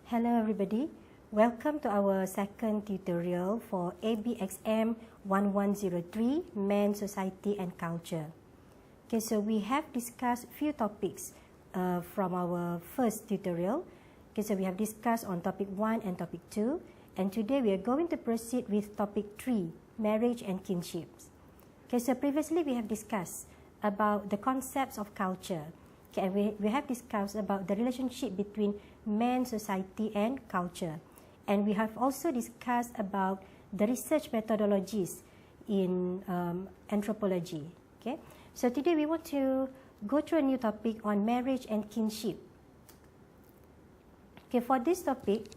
Hello everybody, welcome to our second tutorial for ABXM1103, Men, Society and Culture. Okay, so we have discussed few topics from our first tutorial. Okay, so we have discussed on topic 1 and topic 2, and today we are going to proceed with topic 3, marriage and kinships. Okay, so previously we have discussed about the concepts of culture. Okay, and we have discussed about the relationship between man, society and culture. And we have also discussed about the research methodologies in anthropology. Okay, so today we want to go through a new topic on marriage and kinship. Okay, for this topic,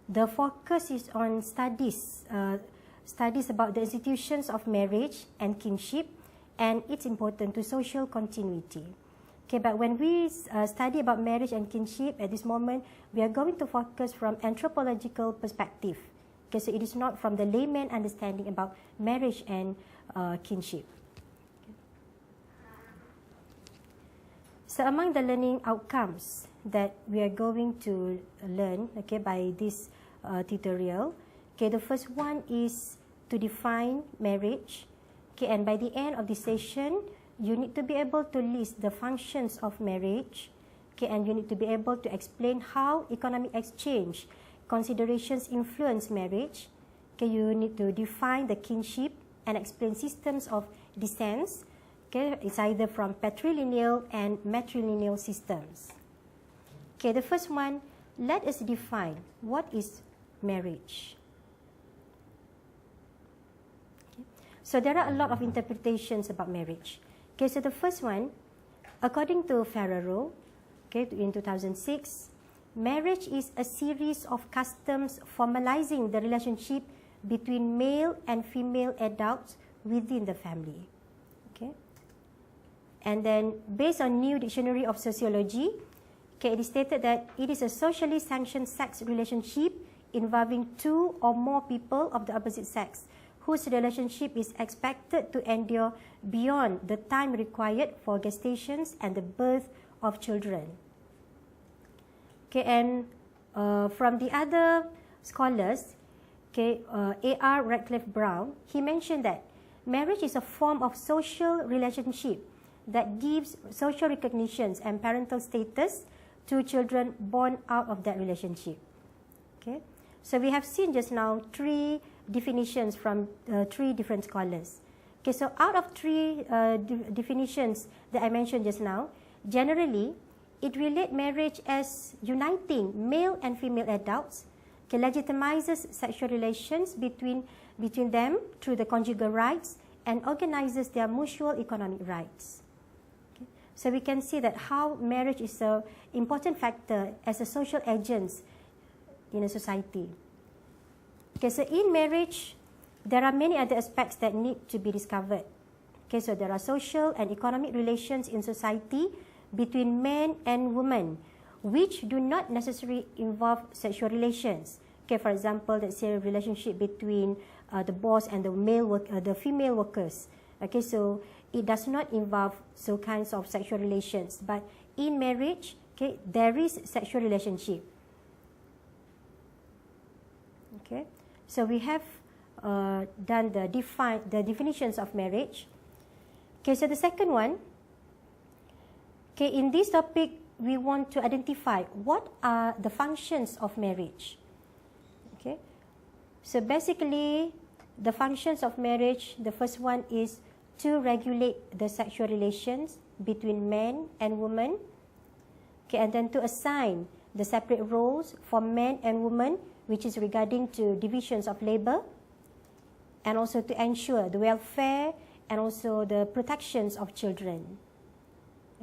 the focus is on studies about the institutions of marriage and kinship and its importance to social continuity. Okay, but when we study about marriage and kinship at this moment, we are going to focus from anthropological perspective. Okay, so it is not from the layman understanding about marriage and kinship. Okay. So among the learning outcomes that we are going to learn, okay, by this tutorial, okay, the first one is to define marriage. Okay, and by the end of this session, you need to be able to list the functions of marriage, okay, and you need to be able to explain how economic exchange considerations influence marriage. Okay, you need to define the kinship and explain systems of descent. Okay, it's either from patrilineal and matrilineal systems. Okay, the first one, let us define what is marriage. Okay. So there are a lot of interpretations about marriage. Okay, so the first one, according to Ferraro, okay, in 2006, marriage is a series of customs formalizing the relationship between male and female adults within the family. Okay, and then based on New Dictionary of Sociology, okay, it is stated that it is a socially sanctioned sex relationship involving two or more people of the opposite sex, whose relationship is expected to endure beyond the time required for gestations and the birth of children. Okay, and from the other scholars, okay, A.R. Radcliffe Brown, he mentioned that marriage is a form of social relationship that gives social recognitions and parental status to children born out of that relationship. Okay, so we have seen just now three definitions from three different scholars. Okay, so out of three definitions that I mentioned just now, generally, it relates marriage as uniting male and female adults, okay, legitimizes sexual relations between them through the conjugal rights, and organizes their mutual economic rights. Okay, so we can see that how marriage is an important factor as a social agent in a society. Okay, so in marriage, there are many other aspects that need to be discovered. Okay, so there are social and economic relations in society between men and women, which do not necessarily involve sexual relations. Okay, for example, let's say a relationship between the boss and the female workers. Okay, so it does not involve so kinds of sexual relations. But in marriage, okay, there is sexual relationship. Okay. So we have done the definitions of marriage. Okay, so the second one, okay, in this topic, we want to identify what are the functions of marriage. Okay, so basically, the functions of marriage, the first one is to regulate the sexual relations between men and women. Okay, and then to assign the separate roles for men and women, which is regarding to divisions of labor, and also to ensure the welfare and also the protections of children.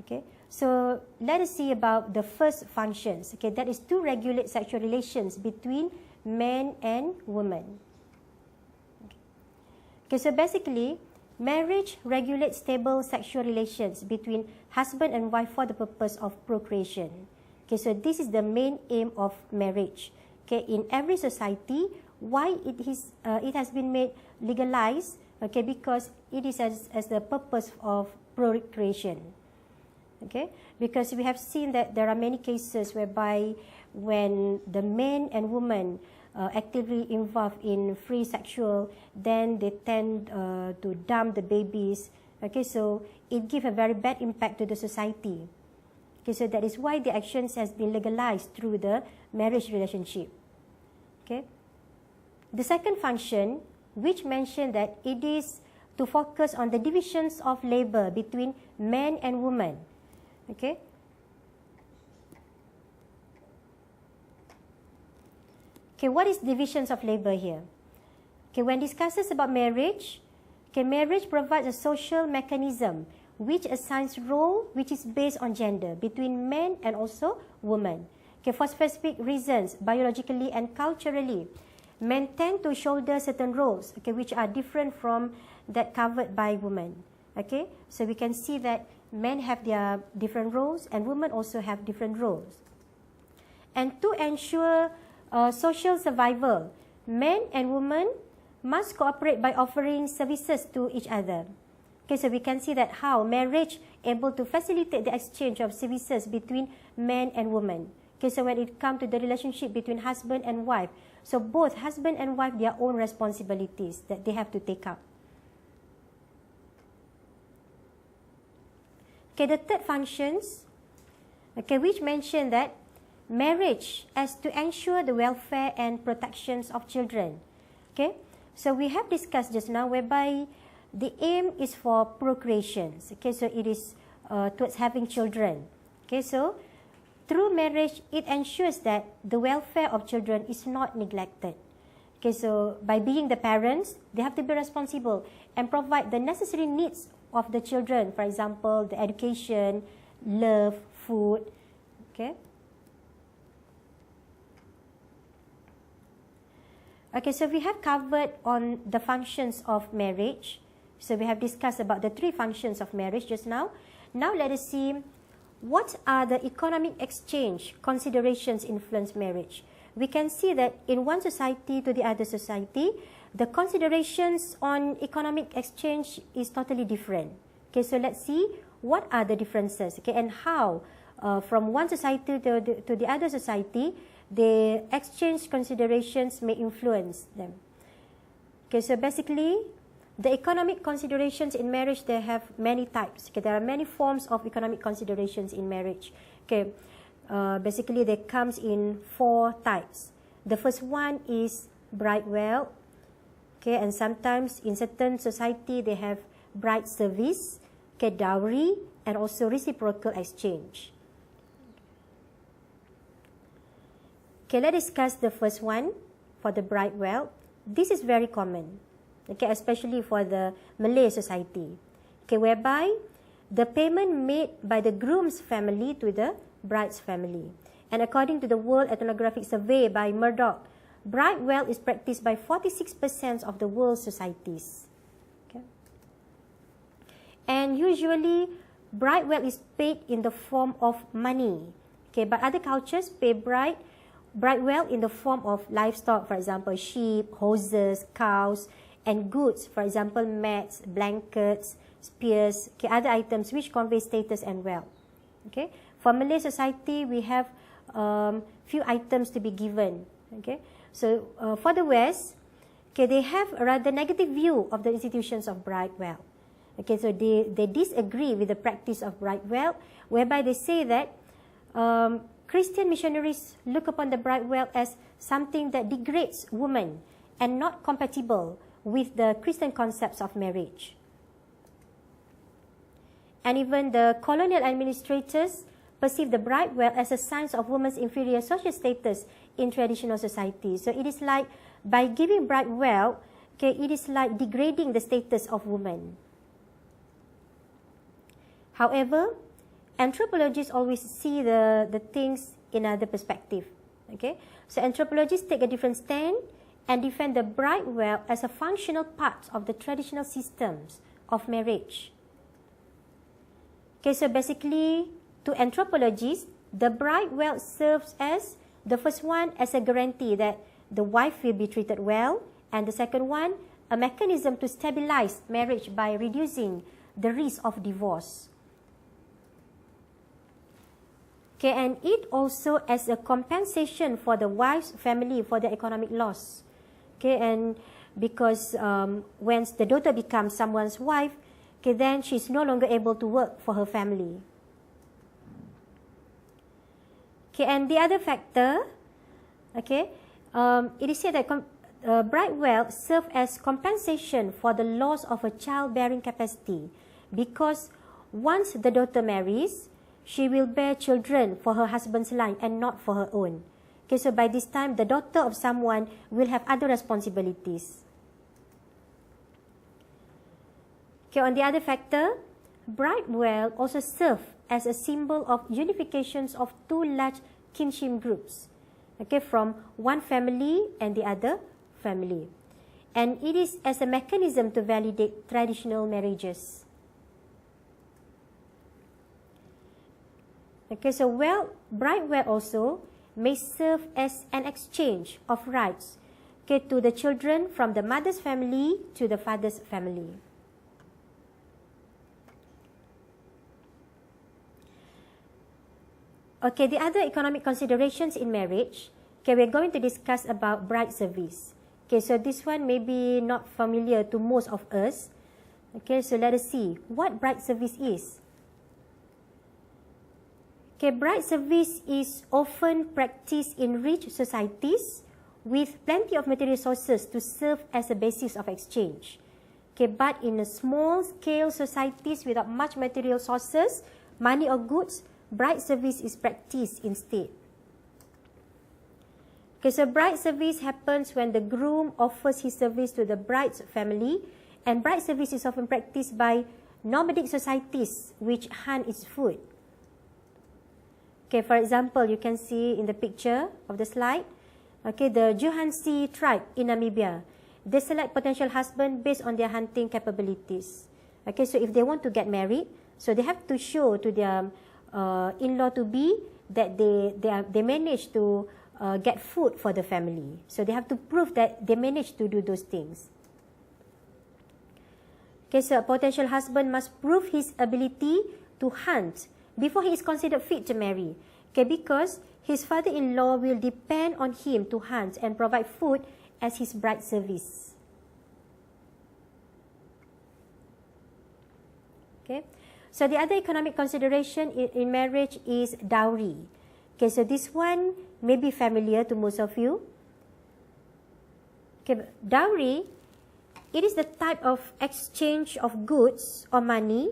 Okay, So let us see about the first functions. Okay, that is to regulate sexual relations between men and women. Okay, so basically, marriage regulates stable sexual relations between husband and wife for the purpose of procreation. Okay, so this is the main aim of marriage. Okay, in every society, why it has been made legalized? Okay, because it is as the purpose of procreation. Okay, because we have seen that there are many cases whereby when the men and women actively involved in free sexual, then they tend to dump the babies. Okay, so it gives a very bad impact to the society. Okay, so that is why the actions has been legalized through the marriage relationship. Okay, the second function, which mentioned that it is to focus on the divisions of labor between men and women. Okay. Okay, what is divisions of labor here? Okay, when discusses about marriage, okay, marriage provides a social mechanism which assigns role which is based on gender between men and also women. Okay, for specific reasons, biologically and culturally, men tend to shoulder certain roles, okay, which are different from that covered by women. Okay, so we can see that men have their different roles and women also have different roles. And to ensure social survival, men and women must cooperate by offering services to each other. Okay, so we can see that how marriage able to facilitate the exchange of services between men and women. Okay, so when it comes to the relationship between husband and wife, so both husband and wife, their own responsibilities that they have to take up. Okay, the third functions, okay, which mention that marriage as to ensure the welfare and protections of children. Okay, so we have discussed just now whereby the aim is for procreation. Okay, so it is towards having children. Okay, so through marriage, it ensures that the welfare of children is not neglected. Okay, so by being the parents, they have to be responsible and provide the necessary needs of the children. For example, the education, love, food. Okay. Okay, so we have covered on the functions of marriage. So we have discussed about the three functions of marriage just now. Now let us see what are the economic exchange considerations influence marriage. We can see that in one society to the other society, the considerations on economic exchange is totally different. Okay, so let's see what are the differences, okay, and how from one society to the other society, the exchange considerations may influence them. Okay, so basically, the economic considerations in marriage, they have many types. Okay, there are many forms of economic considerations in marriage. Okay, basically, they comes in 4 types. The first one is bride wealth. Okay, and sometimes in certain society, they have bride service, okay, dowry, and also reciprocal exchange. Okay, let's discuss the first one for the bride wealth. This is very common, okay, especially for the Malay society, okay, whereby the payment made by the groom's family to the bride's family. And according to the World Ethnographic Survey by Murdoch, bride wealth is practiced by 46% of the world's societies. Okay. And usually, bride wealth is paid in the form of money. Okay, but other cultures pay bride wealth in the form of livestock, for example, sheep, horses, cows, and goods, for example, mats, blankets, spears, okay, other items which convey status and wealth. Okay, for Malay society, we have few items to be given. Okay, so for the West, okay, they have a rather negative view of the institutions of bride wealth. Okay, so they disagree with the practice of bride wealth, whereby they say that Christian missionaries look upon the bride wealth as something that degrades women and not compatible with the Christian concepts of marriage. And even the colonial administrators perceive the bride wealth as a sign of women's inferior social status in traditional society. So it is like, by giving bride wealth, okay, it is like degrading the status of women. However, anthropologists always see the things in another perspective. Okay, so anthropologists take a different stand and defend the bride wealth as a functional part of the traditional systems of marriage. Okay, so basically, to anthropologists, the bride wealth serves as the first one as a guarantee that the wife will be treated well, and the second one, a mechanism to stabilize marriage by reducing the risk of divorce. Okay, and it also as a compensation for the wife's family for the economic loss. Okay, and because once the daughter becomes someone's wife, okay, then she's no longer able to work for her family. Okay, and the other factor, okay, it is said that bride wealth serves as compensation for the loss of a childbearing capacity, because once the daughter marries, she will bear children for her husband's line and not for her own. Okay, so by this time, the daughter of someone will have other responsibilities. Okay, on the other factor, bride wealth also serves as a symbol of unifications of two large kinship groups, okay, from one family and the other family. And it is as a mechanism to validate traditional marriages. Okay, so bride wealth also may serve as an exchange of rights, okay, to the children from the mother's family to the father's family. Okay, the other economic considerations in marriage, okay, we're going to discuss about bride service. Okay, so this one may be not familiar to most of us. Okay, so let us see what bride service is. Okay, bride service is often practiced in rich societies with plenty of material sources to serve as a basis of exchange. Okay, but in a small-scale societies without much material sources, money or goods, bride service is practiced instead. Okay, so bride service happens when the groom offers his service to the bride's family, and bride service is often practiced by nomadic societies which hunt its food. Okay, for example, you can see in the picture of the slide, okay, the Johansi tribe in Namibia. They select potential husband based on their hunting capabilities. Okay, so if they want to get married, so they have to show to their in-law to be that they managed to get food for the family. So they have to prove that they managed to do those things. Okay, so a potential husband must prove his ability to hunt before he is considered fit to marry. Okay, because his father-in-law will depend on him to hunt and provide food as his bride service. Okay, so the other economic consideration in marriage is dowry. Okay, so this one may be familiar to most of you. Okay, dowry, it is the type of exchange of goods or money,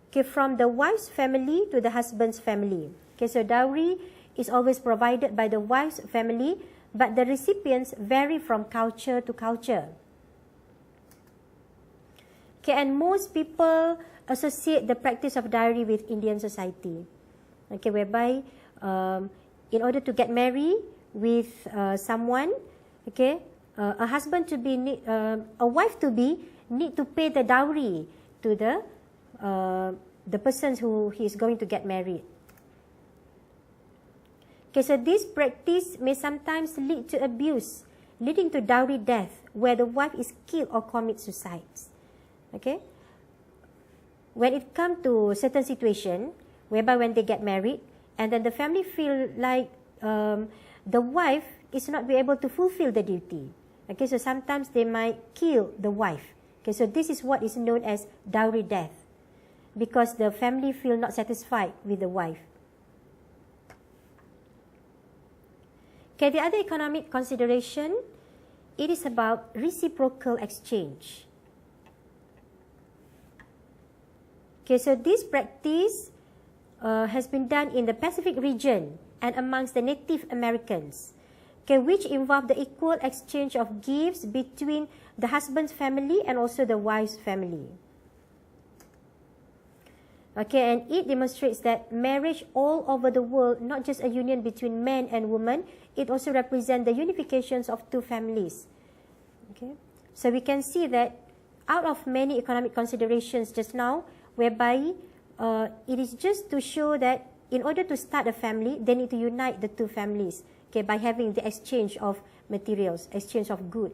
okay, from the wife's family to the husband's family. Okay, so dowry is always provided by the wife's family, but the recipients vary from culture to culture. Okay, and most people associate the practice of dowry with Indian society. Okay, whereby in order to get married with someone, okay, a husband to be, a wife to be, need to pay the dowry to the person who he is going to get married. Okay, so this practice may sometimes lead to abuse, leading to dowry death, where the wife is killed or commits suicide. Okay, when it comes to certain situation, whereby when they get married, and then the family feel like the wife is not be able to fulfill the duty. Okay, so sometimes they might kill the wife. Okay, so this is what is known as dowry death, because the family feel not satisfied with the wife. Okay, the other economic consideration, it is about reciprocal exchange. Okay, so this practice has been done in the Pacific region and amongst the Native Americans, okay, which involve the equal exchange of gifts between the husband's family and also the wife's family. Okay, and it demonstrates that marriage all over the world, not just a union between man and woman, it also represents the unifications of two families. Okay, so we can see that out of many economic considerations just now, whereby it is just to show that in order to start a family, they need to unite the two families, okay, by having the exchange of materials, exchange of goods.